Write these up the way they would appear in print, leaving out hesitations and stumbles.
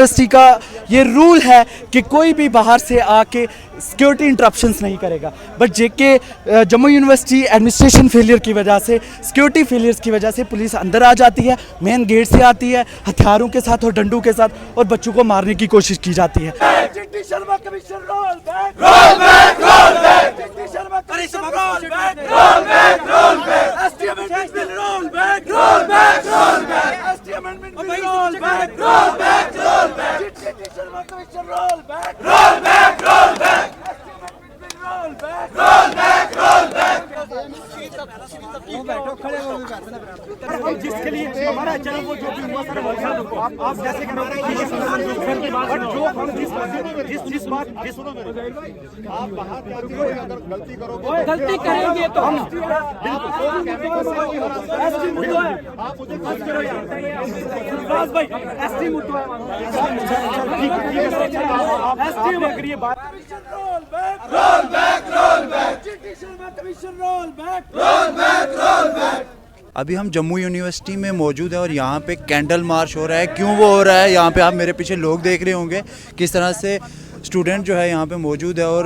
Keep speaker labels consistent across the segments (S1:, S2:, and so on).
S1: University का ये rule है कि कोई भी बाहर से आके सिक्योरिटी इंटरप्शंस नहीं करेगा, but JK Jammu university administration failure की वजह से, सिक्योरिटी फेलियर्स की वजह से पुलिस अंदर आ जाती है, मेन गेट से आती है हथियारों के साथ और डंडों के साथ, और बच्चों को मारने की कोशिश की जाती है।
S2: जिसके लिए हमारा चैनल वो जो भी हुआ सर आप जैसे जिस बात आप बाहर गलती करोगे, गलती करेंगे तो हम
S3: अभी हम जम्मू यूनिवर्सिटी में मौजूद है और यहाँ पे कैंडल मार्च हो रहा है। क्यों वो हो रहा है, यहाँ पे आप मेरे पीछे लोग देख रहे होंगे किस तरह से स्टूडेंट जो है यहाँ पे मौजूद है और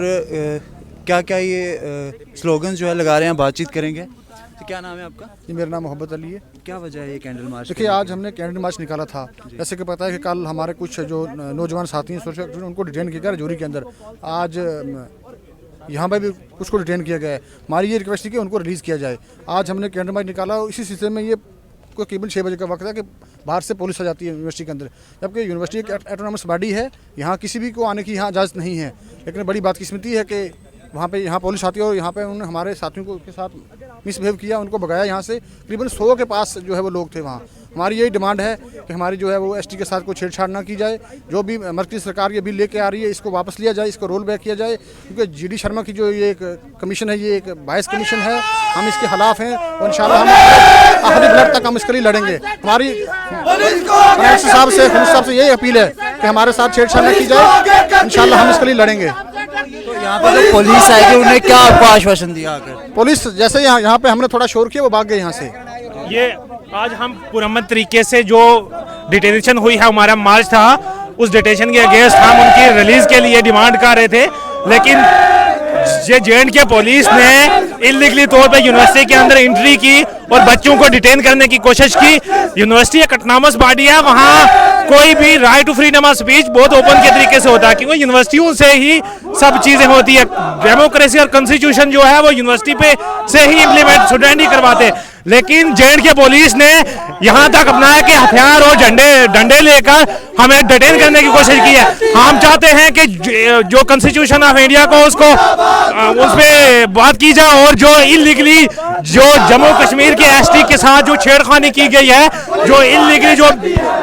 S3: क्या क्या ये स्लोगन्स जो है लगा रहे हैं। बातचीत करेंगे। तो क्या नाम है आपका?
S4: जी, मेरा नाम मोहब्बत अली है।
S3: क्या वजह है ये कैंडल मार्च?
S4: देखिए, आज हमने कैंडल मार्च निकाला था। जैसे कि पता है कि कल हमारे कुछ जो नौजवान साथी हैं उनको डिटेन किया गया राजौरी के अंदर। आज यहाँ पर भी कुछ को डिटेन किया गया है। हमारी ये रिक्वेस्ट थी कि उनको रिलीज़ किया जाए। आज हमने कैंडल मार्च निकाला। इसी सिलसिले में ये को केवल 6 बजे का वक्त है कि बाहर से पुलिस आ जाती है यूनिवर्सिटी के अंदर, जबकि यूनिवर्सिटी एक ऑटोनॉमस बॉडी है। यहाँ किसी भी को आने की यहाँ इजाज़त नहीं है। लेकिन बड़ी बादकिस्मती है कि यहाँ पुलिस आती है और यहाँ पे उन्होंने हमारे साथियों को के साथ मिसबिहेव किया, उनको भगाया यहाँ से। तकरीबन 100 के पास जो है वो लोग थे वहाँ। हमारी यही डिमांड है कि हमारी जो है वो एसटी के साथ कोई छेड़छाड़ ना की जाए। जो भी मरकज़ी सरकार ये बिल लेके आ रही है इसको वापस लिया जाए, इसको रोल बैक किया जाए, क्योंकि जीडी शर्मा की जो ये एक कमीशन है ये एक बायस कमीशन है। हम इसके खिलाफ हैं और इंशाल्लाह हम आखिरी ब्लड तक हम इसके लिए लड़ेंगे। हमारी साहब से यही अपील है कि हमारे साथ छेड़छाड़ न की जाए। इंशाल्लाह हम इसके लिए लड़ेंगे।
S3: तो यहाँ पे जो पुलिस आएगी उन्हें क्या आपको आश्वासन दिया? आकर
S4: पुलिस जैसे यहाँ पे हमने थोड़ा शोर किया वो भाग गए यहाँ से।
S2: ये आज हम पुरअमन तरीके से जो डिटेंशन हुई है, हमारा मार्च था, उस डिटेंशन के अगेंस्ट हम उनकी रिलीज के लिए डिमांड कर रहे थे। लेकिन ये जे.एंड.के पुलिस ने इलीगली तौर पे यूनिवर्सिटी के अंदर एंट्री की और बच्चों को डिटेन करने की कोशिश की। यूनिवर्सिटी एक ऑटोनॉमस बॉडी है, वहाँ कोई भी right to freedom of speech बहुत ओपन के तरीके से होता है, क्योंकि यूनिवर्सिटियों से ही सब चीज़ें होती है। डेमोक्रेसी और कॉन्स्टिट्यूशन जो है वो यूनिवर्सिटी पे से ही इम्प्लीमेंट स्टूडेंट ही करवाते। लेकिन जे.एंड.के पुलिस ने यहाँ तक अपनाया कि हथियार और डंडे लेकर हमें डिटेन करने की कोशिश की है। हम चाहते हैं कि जो कॉन्स्टिट्यूशन ऑफ इंडिया को उसको उस पर बात की जाए और जो इलीगली जो जम्मू कश्मीर के एसटी के साथ जो छेड़खानी की गई है, जो इलीगली जो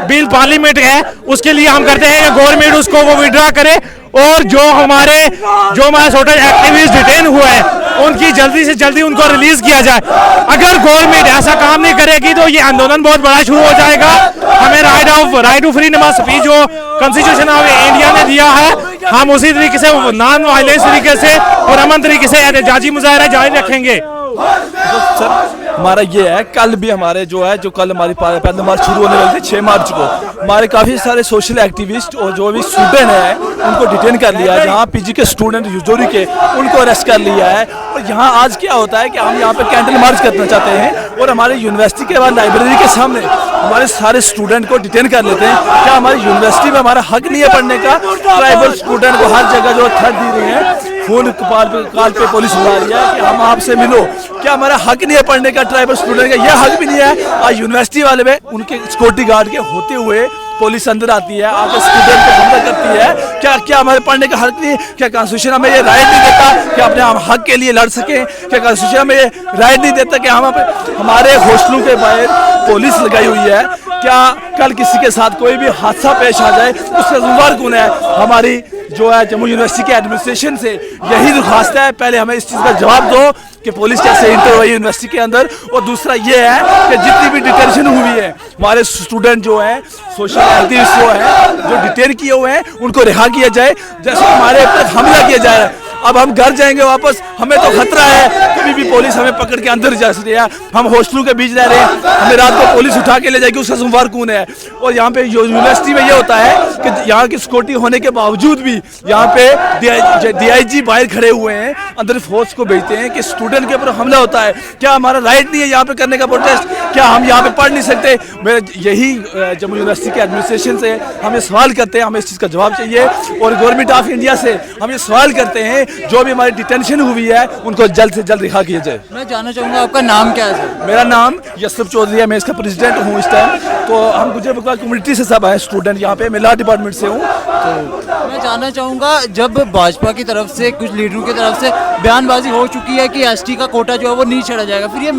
S2: बिल पार्लियामेंट है, उसके लिए हम करते हैं कि गवर्नमेंट उसको वो विड्रा करे और जो हमारे सोशल एक्टिविस्ट डिटेन हुए हैं उनकी जल्दी से जल्दी उनको रिलीज किया जाए। अगर गवर्नमेंट ऐसा काम नहीं करेगी तो ये आंदोलन बहुत बड़ा शुरू हो जाएगा। हमें right to freedom of speech जो कॉन्स्टिट्यूशन ऑफ इंडिया ने दिया है, हम उसी तरीके से नॉन वायलेंस तरीके से पुरअमन तरीके से एहतजाजी मुजाहरा जारी रखेंगे।
S5: सर हमारा ये है, कल भी हमारे जो कल हमारी पैदल मार्च शुरू होने वाली थी 6 मार्च को, हमारे काफ़ी सारे सोशल एक्टिविस्ट और जो भी स्टूडेंट हैं उनको डिटेन कर लिया है। जहाँ पीजी के स्टूडेंट राजौरी के उनको अरेस्ट कर लिया है। और यहाँ आज क्या होता है कि हम यहाँ पे कैंडल मार्च करना चाहते हैं और हमारे यूनिवर्सिटी के बाद लाइब्रेरी के सामने हमारे सारे स्टूडेंट को डिटेन कर लेते हैं। क्या हमारी यूनिवर्सिटी में हमारा हक नहीं है पढ़ने का? ट्राइबल स्टूडेंट को हर जगह जो थ्रेट दी रही है, फोन कॉल पे पुलिस बुला रही है कि हम आपसे मिलो। क्या हमारा हक नहीं है पढ़ने का? ट्राइबल स्टूडेंट का यह हक भी नहीं है। आज यूनिवर्सिटी वाले में उनके सिक्योरिटी गार्ड के होते हुए पुलिस अंदर आती है, आके स्टूडेंट को हमला करती है। क्या हमारे पढ़ने का हक नहीं? क्या कॉन्स्टिट्यूशन हमें ये राइट नहीं देता कि अपने हम हक के लिए लड़ सकें? क्या कॉन्स्टिट्यूशन हमें ये राइट नहीं देता कि हम हमारे हॉस्टलों के बाहर पुलिस लगाई हुई है? क्या कल किसी के साथ कोई भी हादसा पेश आ जाए उसका जिम्मेदार कौन है? हमारी जो है जम्मू यूनिवर्सिटी के एडमिनिस्ट्रेशन से यही दरख्वास्त है, पहले हमें इस चीज़ का जवाब दो कि पुलिस कैसे इंटर हुई यूनिवर्सिटी के अंदर। और दूसरा ये है कि जितनी भी डिटेंशन हुई है, हमारे स्टूडेंट जो हैं, सोशल एक्टिविस्ट जो हैं, जो डिटेन किए हुए हैं, उनको रिहा किया जाए। जैसे हमारे ऊपर हमला किया जा रहा है, अब हम घर जाएंगे वापस, हमें तो खतरा है कभी भी पुलिस हमें पकड़ के अंदर जा सकती है। हम हॉस्टलों के बीच रह रहे हैं, हमें रात को पुलिस उठा के ले जाएगी, उसका जिम्मेवार कौन है? और यहाँ पे यूनिवर्सिटी में ये होता है कि यहाँ की सिक्योरिटी होने के बावजूद भी यहाँ पे DIG बाहर खड़े हुए हैं, अंदर फोर्स को भेजते हैं कि स्टूडेंट के ऊपर हमला होता है। क्या हमारा राइट नहीं है यहाँ पे करने का प्रोटेस्ट? क्या हम यहाँ पे पढ़ नहीं सकते? मेरे यही जम्मू यूनिवर्सिटी के एडमिनिस्ट्रेशन से हम ये सवाल करते हैं, हमें इस चीज़ का जवाब चाहिए। और गवर्नमेंट ऑफ इंडिया से हम ये सवाल करते हैं जो भी हमारी डिटेंशन हुई है उनको जल्द से जल्द रिहा किया जाए।
S6: मैं जानना चाहूँगा आपका नाम क्या है सर?
S5: मेरा नाम यसरफ चौधरी है, मैं इसका प्रेसिडेंट हूँ इस टाइम। तो हम गुजर बकवाल कम्युनिटी से सब आए स्टूडेंट यहाँ पे, मैं लॉ डिपार्टमेंट से हूँ। तो
S6: मैं जानना चाहूँगा, जब भाजपा की तरफ से कुछ लीडरों की तरफ से बयानबाजी हो चुकी है कि ST का कोटा जो है वो नहीं छेड़ा जाएगा, फिर ये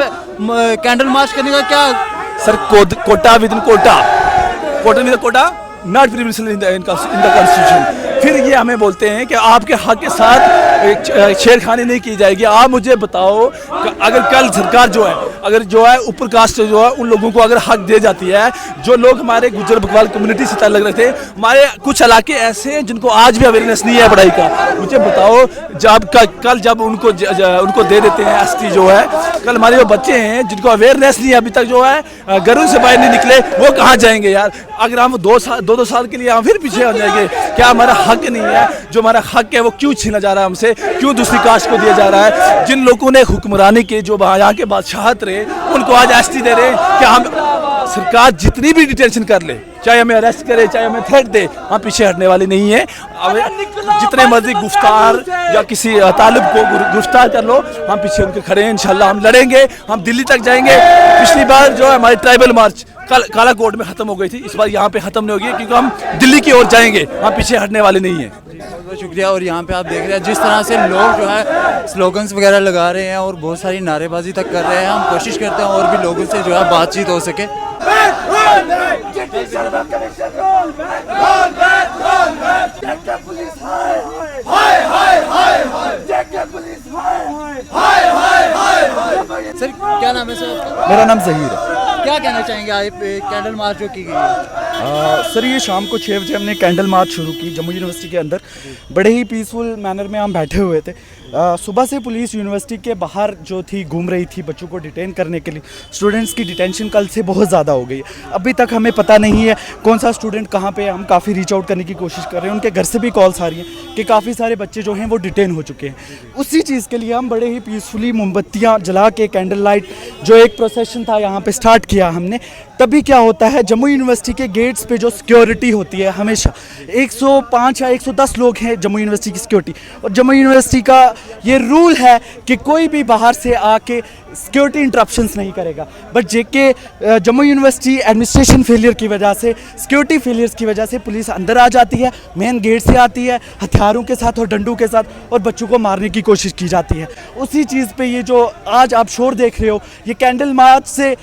S6: कैंडल मार्च करने का क्या?
S5: Sir quota within quota with quota not privilege in the constitution. फिर ये हमें बोलते हैं कि आपके हक के साथ छेड़खानी नहीं की जाएगी। आप मुझे बताओ अगर कल सरकार जो है ऊपर कास्ट से जो है उन लोगों को अगर हक दे जाती है, जो लोग हमारे गुजर बकवाल कम्युनिटी से ताल्लुक़ रखते हैं, हमारे कुछ इलाके ऐसे हैं जिनको आज भी अवेयरनेस नहीं है पढ़ाई का, मुझे बताओ जब उनको दे देते हैं ST जो है, कल हमारे जो बच्चे हैं जिनको अवेयरनेस नहीं है अभी तक जो है घरों से बाहर नहीं निकले, वो कहाँ जाएंगे यार? अगर हम 2 साल के लिए हम फिर पीछे आ जाएंगे, क्या हमारा हक नहीं है? जो हमारा हक है वो क्यों छीना जा रहा है हमसे, क्यों दूसरी कास्ट को दिया जा रहा है? जिन लोगों ने हुक्मरानी के जो यहाँ के बादशाहत रहे उनको आज ST दे रहे हैं। क्या हम सरकार जितनी भी डिटेंशन कर ले, चाहे हमें अरेस्ट करे, चाहे हमें थ्रेट दे, हम पीछे हटने वाले नहीं है। जितने मर्जी गुफ्तार या किसी तालिब को गिरफ्तार कर लो, हम पीछे उनके खड़े हैं। इंशाल्लाह हम लड़ेंगे, हम दिल्ली तक जाएंगे। पिछली बार जो है हमारी ट्राइबल मार्च काला कोट में खत्म हो गई थी, इस बार यहाँ पे खत्म नहीं होगी क्योंकि हम दिल्ली की ओर जाएंगे, हम पीछे हटने वाले नहीं हैं।
S3: बहुत बहुत शुक्रिया। और यहाँ पे आप देख रहे हैं जिस तरह से लोग जो है स्लोगन्स वगैरह लगा रहे हैं और बहुत सारी नारेबाजी तक कर रहे हैं। हम कोशिश करते हैं और भी लोगों से जो है बातचीत हो सके।
S6: सर क्या नाम है सर आपका?
S1: मेरा नाम जहीर है।
S6: क्या कहना चाहेंगे आप कैंडल मार्च जो की गई है?
S1: सर ये शाम को 6 बजे हमने कैंडल मार्च शुरू की जम्मू यूनिवर्सिटी के अंदर। बड़े ही पीसफुल मैनर में हम बैठे हुए थे। सुबह से पुलिस यूनिवर्सिटी के बाहर जो थी घूम रही थी बच्चों को डिटेन करने के लिए। स्टूडेंट्स की डिटेंशन कल से बहुत ज़्यादा हो गई है। अभी तक हमें पता नहीं है कौन सा स्टूडेंट कहाँ पे है। हम काफ़ी रीच आउट करने की कोशिश कर रहे हैं। उनके घर से भी कॉल्स आ रही हैं कि काफ़ी सारे बच्चे जो हैं वो डिटेन हो चुके हैं। उसी चीज़ के लिए हम बड़े ही पीसफुली मोमबत्तियाँ जला के कैंडल लाइट जो एक प्रोसेशन था यहाँ पे स्टार्ट किया हमने। तभी क्या होता है, जम्मू यूनिवर्सिटी के गेट्स पे जो सिक्योरिटी होती है हमेशा 105 या 110 लोग हैं जम्मू यूनिवर्सिटी की सिक्योरिटी। और जम्मू यूनिवर्सिटी का ये रूल है कि कोई भी बाहर से आके सिक्योरिटी इंटरप्शंस नहीं करेगा। But JK Jammu university administration failure की वजह से, सिक्योरिटी फेलियर्स की वजह से पुलिस अंदर आ जाती है, मेन गेट से आती है हथियारों के साथ और डंडों के साथ, और बच्चों को मारने की कोशिश की जाती है। उसी चीज़ पे ये जो आज आप शोर देख रहे हो, ये कैंडल मार्च से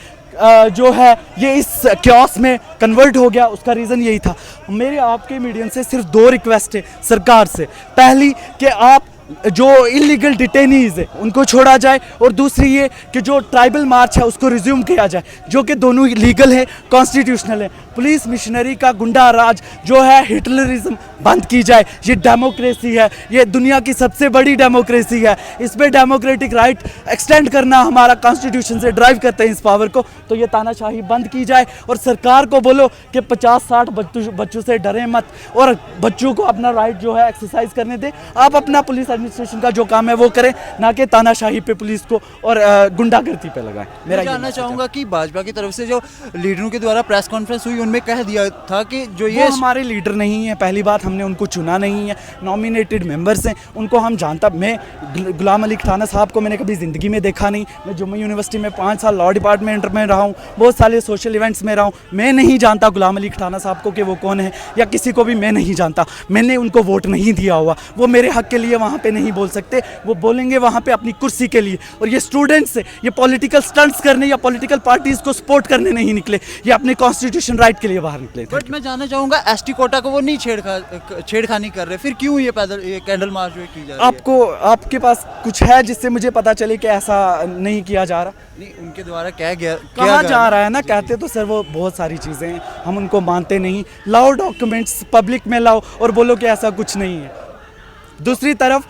S1: जो है ये इस क्योस में कन्वर्ट हो गया। उसका रीज़न यही था। मेरे आपके मीडियम से सिर्फ 2 रिक्वेस्ट है सरकार से। पहली कि आप जो इलीगल डिटेनीज है उनको छोड़ा जाए, और दूसरी ये कि जो ट्राइबल मार्च है उसको रिज्यूम किया जाए, जो कि दोनों लीगल है, कॉन्स्टिट्यूशनल है। पुलिस मिशनरी का गुंडा राज जो है, हिटलरिज्म बंद की जाए। ये डेमोक्रेसी है, ये दुनिया की सबसे बड़ी डेमोक्रेसी है। इस पर डेमोक्रेटिक राइट एक्सटेंड करना हमारा कॉन्स्टिट्यूशन से ड्राइव करते हैं इस पावर को। तो ये तानाशाही बंद की जाए और सरकार को बोलो कि 50-60 बच्चों से डरे मत और बच्चों को अपना राइट जो है एक्सरसाइज करने दें। आप अपना पुलिस एडमिनिस्ट्रेशन का जो काम है वो करें, ना कि तानाशाही पे पुलिस को और गुंडागर्दी पे लगाएं।
S6: मैं जानना चाहूँगा कि भाजपा की तरफ से जो लीडरों के द्वारा प्रेस कॉन्फ्रेंस हुई उनमें कह दिया था कि जो ये
S1: हमारे लीडर नहीं है। पहली बात, हमने उनको चुना नहीं है, नॉमिनेटेड मेंबर्स हैं, उनको हम जानता। मैं गुलाम अली खटाना साहब को मैंने कभी ज़िंदगी में देखा नहीं। मैं जम्मू यूनिवर्सिटी में 5 साल लॉ डिपार्टमेंट में रहा हूँ, बहुत सारे सोशल इवेंट्स में रहा हूँ। मैं नहीं जानता गुलाम अली खटाना साहब को कि वो कौन है, या किसी को भी मैं नहीं जानता। मैंने उनको वोट नहीं दिया हुआ। वो मेरे हक के लिए वहाँ पे नहीं बोल सकते, वो बोलेंगे वहाँ पे अपनी कुर्सी के लिए। और ये स्टूडेंट्स से ये पॉलिटिकल स्टंट्स करने या पॉलिटिकल पार्टीज़ को सपोर्ट करने नहीं निकले, ये अपने कॉन्स्टिट्यूशन राइट के लिए बाहर निकले थे।
S6: बट मैं जानना चाहूँगा ST कोटा को वो नहीं छेड़खानी कर रहे, फिर क्यों ये कैंडल मार्च जो की जा रही है?
S1: आपके पास कुछ है जिससे मुझे पता चले कि ऐसा नहीं किया जा रहा?
S6: नहीं, उनके द्वारा
S1: कहाँ जा रहा है ना, कहते तो सर वो बहुत सारी चीज़ें हैं, हम उनको मानते नहीं। लाओ डॉक्यूमेंट्स पब्लिक में लाओ और बोलो कि ऐसा कुछ नहीं है। दूसरी तरफ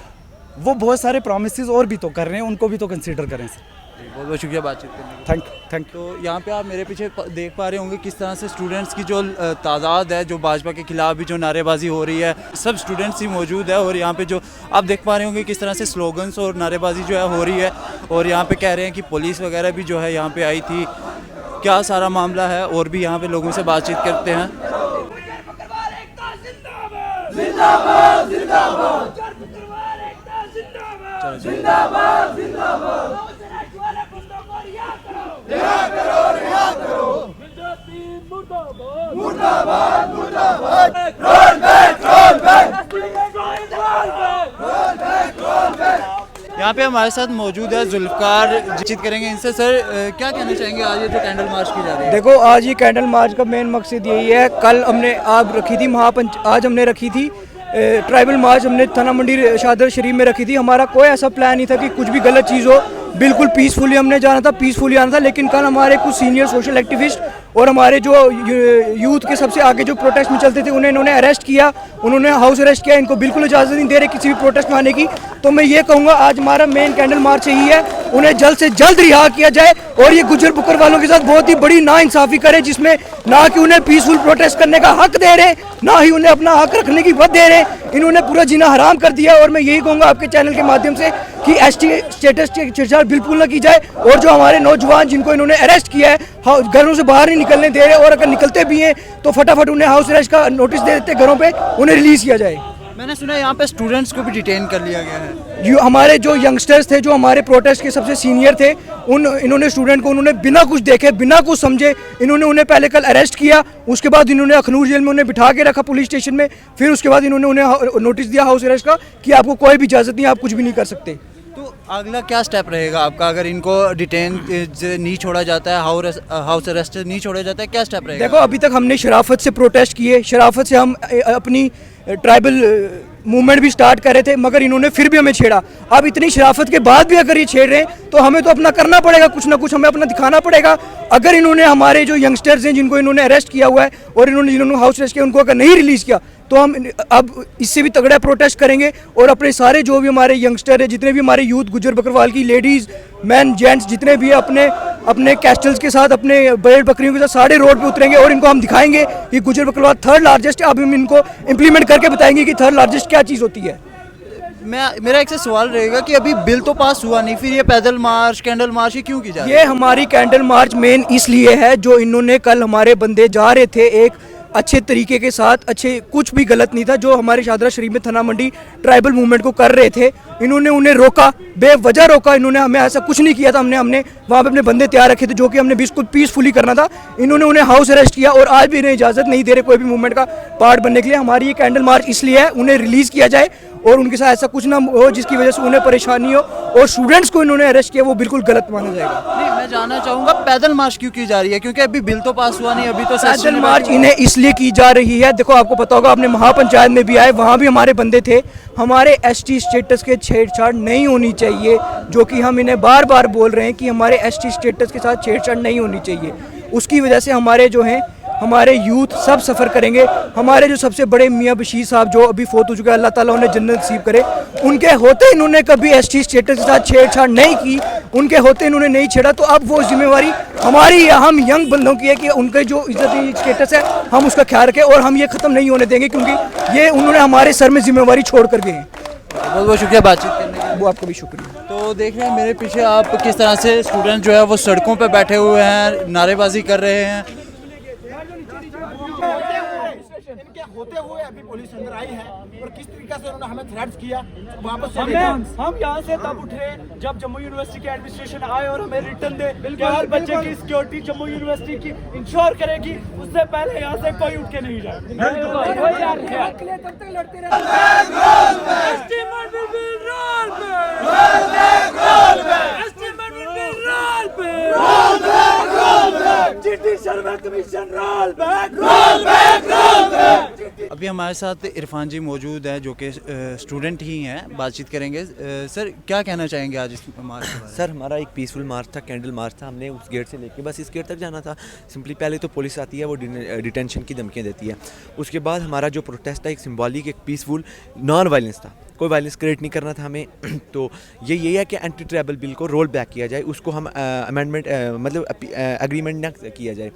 S1: वो बहुत सारे प्रोमिस और भी तो कर रहे हैं, उनको भी तो कंसिडर करें सर।
S3: बहुत बहुत शुक्रिया बातचीत करने के लिए।
S1: Thank you.
S3: तो यहाँ पे आप मेरे पीछे देख पा रहे होंगे किस तरह से स्टूडेंट्स की जो तादाद है, जो भाजपा के खिलाफ भी जो नारेबाजी हो रही है, सब स्टूडेंट्स ही मौजूद है। और यहाँ पे जो आप देख पा रहे होंगे किस तरह से स्लोगन्स और नारेबाजी जो है हो रही है। और यहाँ पे कह रहे हैं कि पुलिस वगैरह भी जो है यहाँ पे आई थी, क्या सारा मामला है और भी यहाँ पे लोगों से बातचीत करते हैं। यहाँ पे हमारे साथ मौजूद है जुल्फकार, बातचीत करेंगे इनसे। सर क्या कहना चाहेंगे आज ये जो कैंडल मार्च की जा रही है?
S7: देखो, आज ये कैंडल मार्च का मेन मकसद यही है। कल हमने आग रखी थी आज हमने रखी थी ट्राइबल मार्च, हमने थाना मंडी शादर शरीफ में रखी थी। हमारा कोई ऐसा प्लान नहीं था कि कुछ भी गलत चीज़ हो, बिल्कुल पीसफुली हमने जाना था, पीसफुली आना था। लेकिन कल हमारे कुछ सीनियर सोशल एक्टिविस्ट और हमारे जो यूथ के सबसे आगे जो प्रोटेस्ट में चलते थे उन्हें इन्होंने अरेस्ट किया, उन्होंने हाउस अरेस्ट किया। इनको बिल्कुल इजाज़त नहीं दे रहे किसी भी प्रोटेस्ट में आने की। तो मैं ये कहूँगा आज हमारा मेन कैंडल मार्च यही है, उन्हें जल्द से जल्द रिहा किया जाए और ये गुज्जर बुकर वालों के साथ बहुत ही बड़ी नाइंसाफ़ी करे, जिसमें ना कि उन्हें पीसफुल प्रोटेस्ट करने का हक दे रहे, ना ही उन्हें अपना हक रखने की वक्त दे रहे। इन्होंने पूरा जीना हराम कर दिया। और मैं यही कहूँगा आपके चैनल के माध्यम से कि एसटी स्टेटस की छेड़छाड़ बिल्कुल ना की जाए। और जो हमारे नौजवान जिनको इन्होंने अरेस्ट किया है, घरों से बाहर नहीं निकलने दे रहे, और अगर निकलते भी हैं तो फटाफट उन्हें हाउस अरेस्ट का नोटिस दे देते घरों पे, उन्हें रिलीज़ किया जाए।
S3: मैंने सुना है यहाँ पे स्टूडेंट्स को भी डिटेन कर लिया गया है।
S7: जो हमारे जो यंगस्टर्स थे, जो हमारे प्रोटेस्ट के सबसे सीनियर थे, इन्होंने स्टूडेंट को उन्होंने बिना कुछ देखे, बिना कुछ समझे इन्होंने उन्हें पहले कल अरेस्ट किया। उसके बाद इन्होंने अखनूर जेल में उन्हें बिठा के रखा पुलिस स्टेशन में। फिर उसके बाद इन्होंने उन्हें नोटिस दिया हाउस अरेस्ट का कि आपको कोई भी इजाज़त नहीं, आप कुछ भी नहीं कर सकते।
S3: तो अगला क्या स्टेप रहेगा आपका अगर इनको डिटेन नहीं छोड़ा जाता है, हाउस अरेस्ट नहीं छोड़ा जाता है, क्या स्टेप रहेगा?
S7: देखो, अभी तक हमने शराफत से प्रोटेस्ट किए, शराफत से हम अपनी ट्राइबल मूवमेंट भी स्टार्ट कर रहे थे, मगर इन्होंने फिर भी हमें छेड़ा। अब इतनी शराफत के बाद भी अगर ये छेड़ रहे हैं तो हमें तो अपना करना पड़ेगा, कुछ ना कुछ हमें अपना दिखाना पड़ेगा। अगर इन्होंने हमारे जो यंगस्टर्स हैं जिनको इन्होंने अरेस्ट किया हुआ है और जिन्होंने हाउस अरेस्ट किया, उनको अगर नहीं रिलीज़ किया तो हम अब इससे भी तगड़ा प्रोटेस्ट करेंगे। और अपने सारे जो भी हमारे यंगस्टर है, जितने भी हमारे यूथ, गुज्जर बकरवाल की लेडीज़, मैन, जेंट्स जितने भी अपने कैस्टल्स के साथ, अपने भेड़ बकरियों के साथ सारे रोड पे उतरेंगे और इनको हम दिखाएंगे कि गुज्जर बकरवाल थर्ड लार्जेस्ट है। अब हम इनको इम्प्लीमेंट करके बताएंगे कि थर्ड लार्जेस्ट क्या चीज़ होती है।
S3: मेरा एक से सवाल रहेगा कि अभी बिल तो पास हुआ नहीं, फिर ये पैदल मार्च, कैंडल मार्च ये क्यों की जा रही है?
S7: ये हमारी कैंडल मार्च मेन इसलिए है, जो इन्होंने कल हमारे बंदे जा रहे थे एक अच्छे तरीके के साथ, अच्छे, कुछ भी गलत नहीं था जो हमारे शादरा शरीफ में थाना मंडी ट्राइबल मूवमेंट को कर रहे थे। इन्होंने उन्हें रोका, बेवजह रोका। इन्होंने हमें ऐसा कुछ नहीं किया था। हमने वहाँ पे अपने बंदे तैयार रखे थे जो कि हमने बिल्कुल पीसफुली करना था। इन्होंने उन्हें हाउस अरेस्ट किया और आज भी इन्हें इजाज़त नहीं दे रहे कोई भी मूवमेंट का पार्ट बनने के लिए। हमारी ये कैंडल मार्च इसलिए है, उन्हें रिलीज़ किया जाए और उनके साथ ऐसा कुछ ना हो जिसकी वजह से उन्हें परेशानी हो। और स्टूडेंट्स को इन्होंने अरेस्ट किया, वो बिल्कुल गलत माना जाएगा।
S3: नहीं, मैं जानना चाहूँगा पैदल मार्च क्यों की जा रही है? क्योंकि अभी बिल तो पास हुआ नहीं, अभी तो
S7: पैदल मार्च इन्हें इसलिए की जा रही है, देखो आपको पता होगा, अपने महापंचायत में भी आए, वहाँ भी हमारे बंदे थे। हमारे एसटी स्टेटस के छेड़छाड़ नहीं होनी चाहिए, जो कि हम इन्हें बार बार बोल रहे हैं कि हमारे एसटी स्टेटस के साथ छेड़छाड़ नहीं होनी चाहिए। उसकी वजह से हमारे जो हैं, हमारे यूथ सब सफ़र करेंगे। हमारे जो सबसे बड़े मियाँ बशीर साहब जो अभी फोत हो चुके हैं, अल्लाह ताला उन्हें जन्नत नसीब करे, उनके होते इन्होंने कभी एसटी स्टेटस के साथ छेड़छाड़ नहीं की, उनके होते इन्होंने नहीं छेड़ा। तो अब वो जिम्मेवारी हमारी, हम यंग बंदों की है कि उनके जो इज्जत स्टेटस है हम उसका ख्याल रखें और हम ये ख़त्म नहीं होने देंगे, क्योंकि ये उन्होंने हमारे सर में जिम्मेवारी छोड़ कर गए हैं।
S3: बहुत बहुत शुक्रिया बातचीत करने के लिए।
S7: वो आपको भी शुक्रिया।
S3: तो देख रहे हैं मेरे पीछे आप किस तरह से स्टूडेंट जो है वो सड़कों पे बैठे हुए हैं, नारेबाजी कर रहे हैं।
S8: इनके होते हुए अभी पुलिस अंदर आई है और किस तरीके से उन्होंने हमें थ्रेट्स किया वापस
S1: हम यहाँ से तब उठ रहे जब जम्मू यूनिवर्सिटी के एडमिनिस्ट्रेशन आए और हमें रिटर्न दे कि हर बच्चे की सिक्योरिटी जम्मू यूनिवर्सिटी की इंश्योर करेगी, उससे पहले यहाँ से कोई उठ के नहीं जाए।
S3: अभी हमारे साथ इरफान जी मौजूद हैं जो कि स्टूडेंट ही हैं, बातचीत करेंगे। सर क्या कहना चाहेंगे आज इस मार्च के बारे में?
S9: सर हमारा एक पीसफुल मार्च था, कैंडल मार्च था। हमने उस गेट से लेके बस इस गेट तक जाना था। सिंपली पहले तो पुलिस आती है, वो डिटेंशन की धमकियाँ देती है। उसके बाद हमारा जो प्रोटेस्ट था एक सिंबॉलिक, एक पीसफुल, नॉन वायलेंस था। कोई वायलेंस क्रिएट नहीं करना था हमें। तो यही है कि एंटी ट्राइबल बिल को रोल बैक किया जाए, उसको हम अमेंडमेंट मतलब एग्रीमेंट ना किया जाए।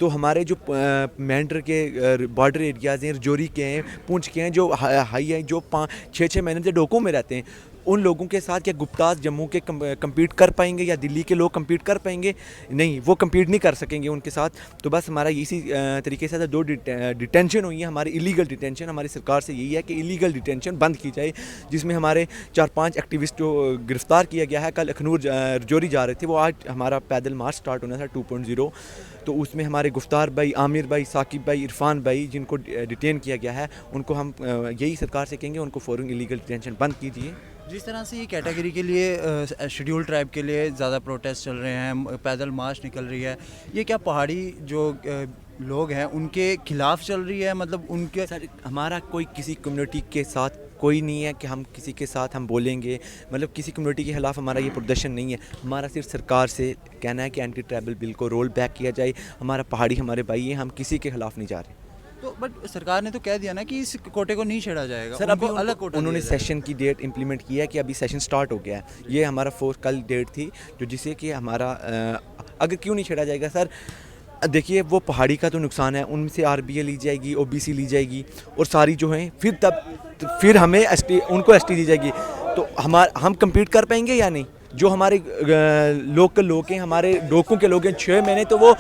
S9: तो हमारे जो मैंडर के बॉर्डर एरियाज़ हैं, रजौरी के हैं, पुंछ के हैं, जो हाई हैं, जो 5-6 महीने से डोकों में रहते हैं, उन लोगों के साथ क्या गुप्ताज जम्मू के कम्पीट कर पाएंगे या दिल्ली के लोग कम्पीट कर पाएंगे? नहीं, वो कम्पीट नहीं कर सकेंगे उनके साथ। तो बस हमारा इसी तरीके से 2 डिटेंशन हुई है हमारी, इलीगल डिटेंशन। हमारी सरकार से यही है कि इलीगल डिटेंशन बंद की जाए, जिसमें हमारे 4-5 एक्टिविस्ट को गिरफ्तार किया गया है। कल अखनूर रजौरी जा रहे थे, वो आज हमारा पैदल मार्च स्टार्ट होना था 2.0। तो उसमें हमारे गुफ्तार भाई, आमिर भाई, साकिब भाई, इरफान भाई, जिनको डिटेन किया गया है, उनको हम यही सरकार से कहेंगे उनको फ़ौरन इलीगल डिटेंशन बंद कीजिए।
S3: जिस तरह से ये कैटेगरी के लिए शेड्यूल ट्राइब के लिए ज़्यादा प्रोटेस्ट चल रहे हैं, पैदल मार्च निकल रही है, ये क्या पहाड़ी जो लोग हैं उनके खिलाफ चल रही है? मतलब उनके
S9: सर हमारा कोई किसी कम्युनिटी के साथ कोई नहीं है कि हम किसी के साथ हम बोलेंगे, मतलब किसी कम्युनिटी के खिलाफ हमारा ये प्रदर्शन नहीं है। हमारा सिर्फ सरकार से कहना है कि एंटी ट्राइबल बिल को रोल बैक किया जाए। हमारा पहाड़ी हमारे भाई हैं, हम किसी के खिलाफ नहीं जा रहे।
S3: तो बट सरकार ने तो कह दिया ना कि इस कोटे को नहीं छेड़ा जाएगा।
S9: सर अभी
S3: अलग कोटा
S9: उन्होंने
S3: दिया जाएगा।
S9: सेशन की डेट इंप्लीमेंट किया है कि अभी सेशन स्टार्ट हो गया है। ये हमारा 4 कल डेट थी, जो जिससे कि हमारा अगर क्यों नहीं छेड़ा जाएगा सर? देखिए वो पहाड़ी का तो नुकसान है, उनसे आरबीए ली जाएगी, ओबीसी ली जाएगी और सारी जो हैं फिर हमें एसटी, उनको एसटी दी जाएगी। तो हम कम्पीट कर पाएंगे या नहीं? जो हमारे लोकल लोग हैं, हमारे डोकों के लोग हैं, 6 महीने तो वो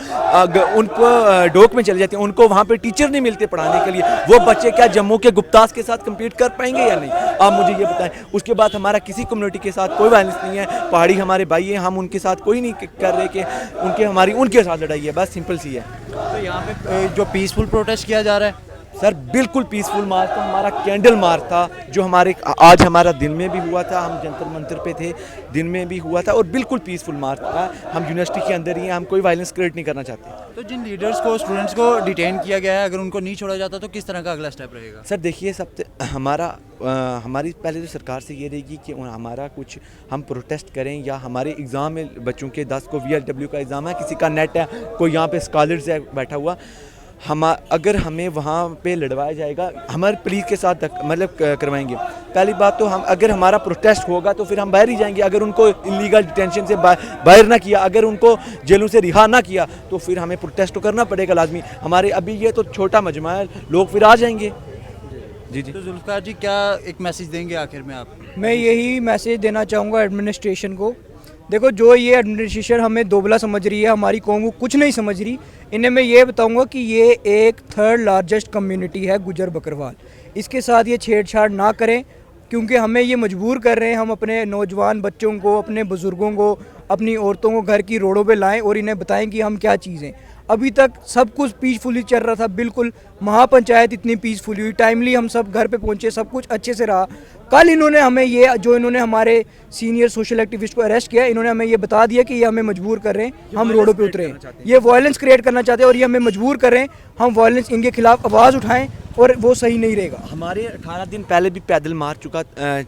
S9: उनको डोक में चले जाते हैं, उनको वहाँ पे टीचर नहीं मिलते पढ़ाने के लिए। वो बच्चे क्या जम्मू के गुप्तास के साथ कम्पीट कर पाएंगे या नहीं? आप मुझे ये बताएं। उसके बाद हमारा किसी कम्युनिटी के साथ कोई वायलेंस नहीं है, पहाड़ी हमारे भाई हैं, हम उनके साथ कोई नहीं कर रहे कि उनके साथ लड़ाई है, बस सिंपल सी है।
S3: तो यहाँ पे जो पीसफुल प्रोटेस्ट किया जा रहा है
S9: सर बिल्कुल पीसफुल मार्च था हमारा, कैंडल मार्च था, जो हमारे आज हमारा दिन में भी हुआ था, हम जंतर मंतर पे थे, दिन में भी हुआ था और बिल्कुल पीसफुल मार्च था। हम यूनिवर्सिटी के अंदर ही हैं, हम कोई वायलेंस क्रिएट नहीं करना चाहते।
S3: तो जिन लीडर्स को, स्टूडेंट्स को डिटेन किया गया है, अगर उनको नहीं छोड़ा जाता तो किस तरह का अगला स्टेप रहेगा?
S9: सर देखिए हमारी पहले तो सरकार से ये रहेगी कि हमारा कुछ हम प्रोटेस्ट करें या हमारे एग्ज़ाम में बच्चों के 10 को VLW का एग्ज़ाम है, किसी का नेट है, कोई यहाँ पे स्कॉलर्स है बैठा हुआ, अगर हमें वहाँ पे लड़वाया जाएगा, हमारे पुलिस के साथ मतलब करवाएंगे। पहली बात तो अगर हमारा प्रोटेस्ट होगा तो फिर हम बाहर ही जाएंगे। अगर उनको इलीगल डिटेंशन से बाहर ना किया, अगर उनको जेलों से रिहा ना किया, तो फिर हमें प्रोटेस्ट तो करना पड़ेगा लाजमी। हमारे अभी ये तो छोटा मजमा है, लोग फिर आ जाएंगे। जी।
S3: तो जुल्फ़िकार जी क्या एक मैसेज देंगे आखिर में आप?
S7: मैं यही मैसेज देना चाहूँगा एडमिनिस्ट्रेशन को। देखो जो ये एडमिनिस्ट्रेशन हमें दोगला समझ रही है, हमारी कौम को कुछ नहीं समझ रही। इन्हें मैं ये बताऊंगा कि ये एक 3rd लार्जेस्ट कम्युनिटी है गुजर बकरवाल, इसके साथ ये छेड़छाड़ ना करें, क्योंकि हमें ये मजबूर कर रहे हैं। हम अपने नौजवान बच्चों को, अपने बुज़ुर्गों को, अपनी औरतों को घर की रोडों पे लाएं और इन्हें बताएं कि हम क्या चीज़ हैं। अभी तक सब कुछ पीसफुली चल रहा था, बिल्कुल महापंचायत इतनी पीसफुली हुई, टाइमली हम सब घर पे पहुंचे, सब कुछ अच्छे से रहा। कल इन्होंने हमें इन्होंने हमारे सीनियर सोशल एक्टिविस्ट को अरेस्ट किया, इन्होंने हमें ये बता दिया कि ये हमें मजबूर कर रहे हैं, हम रोडों पे उतरे, ये वायलेंस क्रिएट करना चाहते हैं और ये हमें मजबूर कर रहे हैं हम वायलेंस इनके खिलाफ आवाज़ उठाएं, और वो सही नहीं रहेगा।
S9: हमारे 18 दिन पहले भी पैदल मार्च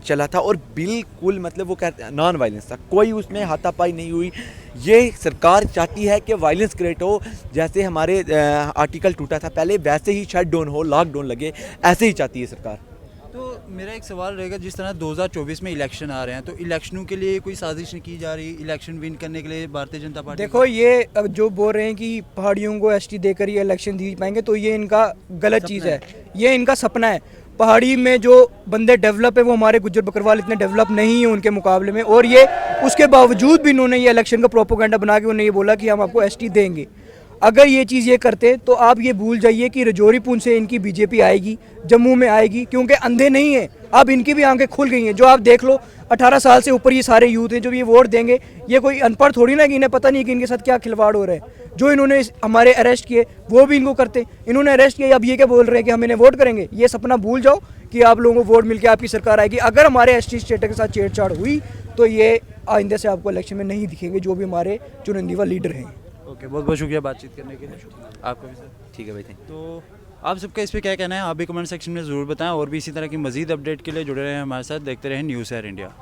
S9: चला था और बिल्कुल मतलब वो कहते नॉन वायलेंस था, कोई उसमें हाथापाई नहीं हुई। ये सरकार चाहती है कि वायलेंस क्रिएट हो, जैसे हमारे आर्टिकल टूटा था पहले, वैसे ही शट डाउन हो, लॉकडाउन लगे, ऐसे ही चाहती है सरकार।
S3: तो मेरा एक सवाल रहेगा, जिस तरह 2024 में इलेक्शन आ रहे हैं, तो इलेक्शनों के लिए कोई साजिश की जा रही, इलेक्शन विन करने के लिए भारतीय जनता पार्टी?
S7: देखो ये जो बोल रहे हैं कि पहाड़ियों को एसटी देकर ये इलेक्शन जीत पाएंगे, तो ये इनका गलत चीज़ है, ये इनका सपना है। पहाड़ी में जो बंदे डेवलप है वो हमारे गुज्जर बकरवाल इतने डेवलप नहीं है उनके मुकाबले में, और ये उसके बावजूद भी इन्होंने ये इलेक्शन का प्रोपोगंडा बना के उन्हें ये बोला कि हम आपको एसटी देंगे। अगर ये चीज़ ये करते तो आप ये भूल जाइए कि रजौरी पुंछ से इनकी बीजेपी आएगी, जम्मू में आएगी, क्योंकि अंधे नहीं है, अब इनकी भी आंखें खुल गई हैं। जो आप देख लो 18 साल से ऊपर ये सारे यूथ हैं जो ये वोट देंगे, ये कोई अनपढ़ थोड़ी ना कि इन्हें पता नहीं कि इनके साथ क्या खिलवाड़ हो रहा है। जो इन्होंने हमारे अरेस्ट किए वो भी इनको करते, इन्होंने अरेस्ट किया, अब ये क्या बोल रहे हैं कि हम इन्हें वोट करेंगे। ये सपना भूल जाओ कि आप लोगों को वोट मिलकर आपकी सरकार आएगी। अगर हमारे एसटी स्टेटस के साथ छेड़छाड़ हुई तो ये आइंदे से आपको इलेक्शन में नहीं दिखेंगे, जो भी हमारे चुनिंदा लीडर हैं।
S3: ओके, बहुत बहुत शुक्रिया बातचीत करने के लिए। आपका भी सर।
S9: ठीक है भाई, थैंक
S3: तो आप सबका इस पर क्या कहना है, आप भी कमेंट सेक्शन में ज़रूर बताएं। और भी इसी तरह की मज़ीद अपडेट के लिए जुड़े रहें हमारे साथ, देखते रहें न्यूज़ एयर इंडिया।